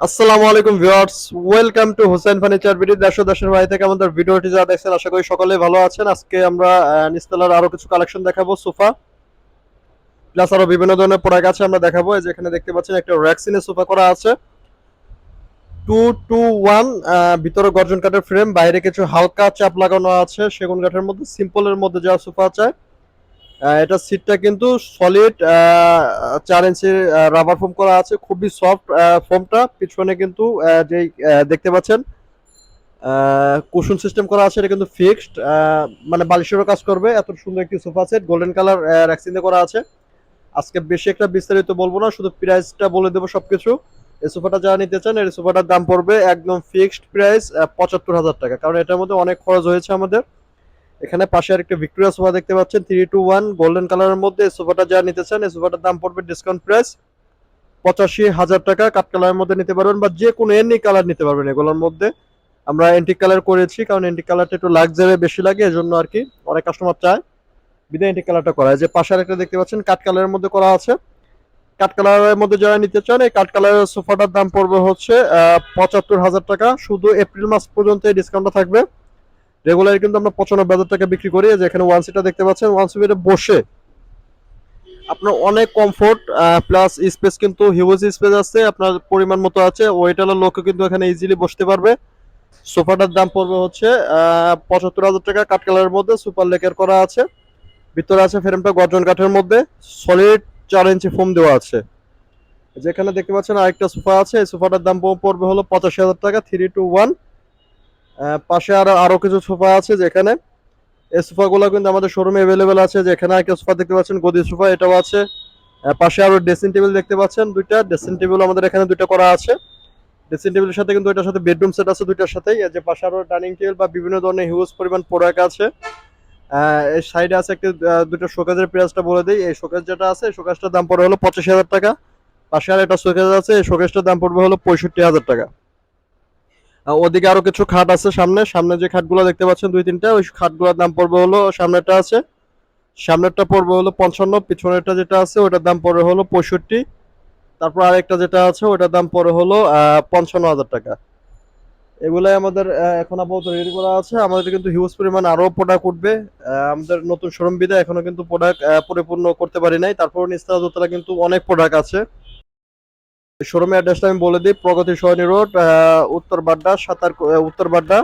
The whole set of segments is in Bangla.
আসসালামু আলাইকুম viewers, welcome to Hossain furniture video. দেশ ও দেশের বাইরে থেকে আমাদের ভিডিওটি যারা দেখছেন আশা করি সকলেই ভালো আছেন। আজকে আমরা নিচতলার আরো কিছু কালেকশন দেখাবো, সোফা প্লাস আরো বিভিন্ন ধরনের প্রোডাক্ট আছে আমরা দেখাবো। এই যে এখানে দেখতে পাচ্ছেন একটা রেক্সিনের সোফা করা আছে 2-2-1, ভিতরে গর্জন কাঠের ফ্রেম, বাইরে কিছু হালকা চাপ লাগানো আছে সেগুন কাঠের মধ্যে, সিম্পলের মধ্যে যা সোফা চায়। এটা সিটটা কিন্তু সলিড 4 ইঞ্চি রাবার ফোম করা আছে, খুবই সফট ফোমটা। পিছনে কিন্তু যেই দেখতে পাচ্ছেন কুশন সিস্টেম করা আছে, এটা কিন্তু ফিক্সড, মানে বালিশেরও কাজ করবে। এত সুন্দর একটি সোফা সেট, গোল্ডেন কালার র্যাক্সিনে করা আছে। আজকে বেশি একটা বিস্তারিত বলবো না, শুধু প্রাইসটা বলে দেবো সবকিছু। এই সোফাটা যারা নিতে চান, এই সোফাটার দাম পড়বে একদম ফিক্সড প্রাইস ৭৫,০০০ টাকা, কারণ এটার মধ্যে অনেক খরচ হয়েছে আমাদের। এখানে পাশে আর একটা ভিক্টোরিয়া সোফা দেখতে পাচ্ছেন 3-2-1 গোল্ডেন কালারের মধ্যে। এই সোফাটা যারা নিতে চান, এই সোফাটার দাম পড়বে ডিসকাউন্ট প্রাইস ৮৫,০০০ টাকা। কাঠ কালারের মধ্যে নিতে পারবেন বা যে কোনো এনি কালার নিতে পারবেন এগুলোর মধ্যে। আমরা এন্টিক কালার করেছি, কারণ এন্টিক কালারটা একটু লাক্সারি বেশি লাগে, এজন্য আর কি অনেক কাস্টমার চায় বিদায় এন্টিক কালারটা করা। যে পাশে একটা দেখতে পাচ্ছেন কাঠ কালারের মধ্যে করা আছে। কাঠ কালারের মধ্যে যারা নিতে চান, এই কাঠ কালারের সোফাটার দাম পড়বে হচ্ছে ৭৫,০০০ টাকা। শুধু এপ্রিল মাস পর্যন্ত এই ডিসকাউন্টটা থাকবে। রেগুলার কিন্তু আমরা ৯৫,০০০ টাকা বিক্রি করি। যেখানে ওয়ান সিটা দেখতে পাচ্ছেন, ওয়ান সিটে বসে আপনার অনেক কমফোর্ট প্লাস স্পেস, কিন্তু হিউজ স্পেস আছে, আপনার পরিমাণ মতো আছে। ওয়েটার লোকও কিন্তু এখানে ইজিলি বসতে পারবে। সোফাটার দাম পড়বে হচ্ছে ৭৫,০০০ টাকা। কাঠ কালারের মধ্যে সুপার লেকার করা আছে। ভিতরে আছে ফ্রেমটা গর্জন কাঠের মধ্যে, সলিড ৪ ইঞ্চি ফোম দেওয়া আছে। যেখানে দেখতে পাচ্ছেন আরেকটা সোফা আছে, এই সোফাটার দাম পড়বে হলো ৮৫,০০০ টাকা, 3-2-1। পাশে আরো কিছু সোফা আছে, যেখানে এই সোফাগুলো কিন্তু আমাদের শোরুমে অ্যাভেলেবেল আছে। যেখানে একটা সোফা দেখতে পাচ্ছেন গদি সোফা, এটাও আছে। পাশে আরো ড্রেসিং টেবিল দেখতে পাচ্ছেন দুইটা। ড্রেসিং টেবিল আমাদের এখানে দুইটা করা আছে। ড্রেসিং টেবিলের সাথে কিন্তু এটার সাথে বেডরুম সেট আছে দুইটার সাথেই। এই যে পাশে আরো ডাইনিং টেবিল বা বিভিন্ন ধরনের হিউজ পরিমাণ প্রোডাক্ট আছে। এর সাইডে আছে একটা দুটো শোকেজের প্রাইসটা বলে দিই। এই শোকেজ যেটা আছে, শোকেজটার দাম পড়বে হলো ৮৫,০০০ টাকা। পাশে আর একটা শোকেজ আছে, এই শোকেজটার দাম পড়বে হলো ৬৫,০০০ টাকা। ওদিকে আরো কিছু খাট আছে, সামনে সামনে যে খাটগুলো দেখতে পাচ্ছেন ২-৩টা, ওই খাটগুলোর দাম পড়বে হলো, সামনেটা আছে, সামনেরটা পড়বে হলো ৫৫, পিছনেরটা যেটা আছে ওটার দাম পড়বে হলো ৬৫। তারপর আরেকটা যেটা আছে ওটার দাম পড়ে হলো ৫৫,০০০ টাকা। এগুলাই আমাদের এখন আপাতত রেডি করা আছে। আমাদের কিন্তু হিউজ পরিমাণ আরো প্রোডাক্ট উঠবে। আমাদের নতুন শোরুম বিদায় এখনো কিন্তু প্রোডাক্ট পরিপূর্ণ করতে পারি নাই। তারপর নিচতলা দোতলা কিন্তু অনেক প্রোডাক্ট আছে। শোরুমের অ্যাড্রেসটা আমি বলে দিই, প্রগতি সরণি রোড, উত্তর বাড্ডা, উত্তর বাড্ডা,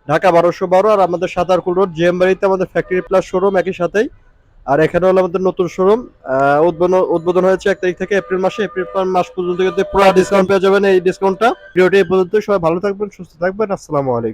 ঢাকা ১২১২। আর আমাদের সাতারকুল রোড জিএম বাড়িতে আমাদের ফ্যাক্টরি প্লাস শোরুম একই সাথেই। আর এখানে হলো আমাদের নতুন শোরুম, উদ্বোধন হয়েছে ১ তারিখ থেকে। এপ্রিল মাসে, এপ্রিল মাস পর্যন্ত কিন্তু পুরো ডিসকাউন্ট পেয়ে যাবেন। এই ডিসকাউন্টটা ভিডিওটি এই পর্যন্ত। সবাই ভালো থাকবেন, সুস্থ থাকবেন। আসসালামু আলাইকুম।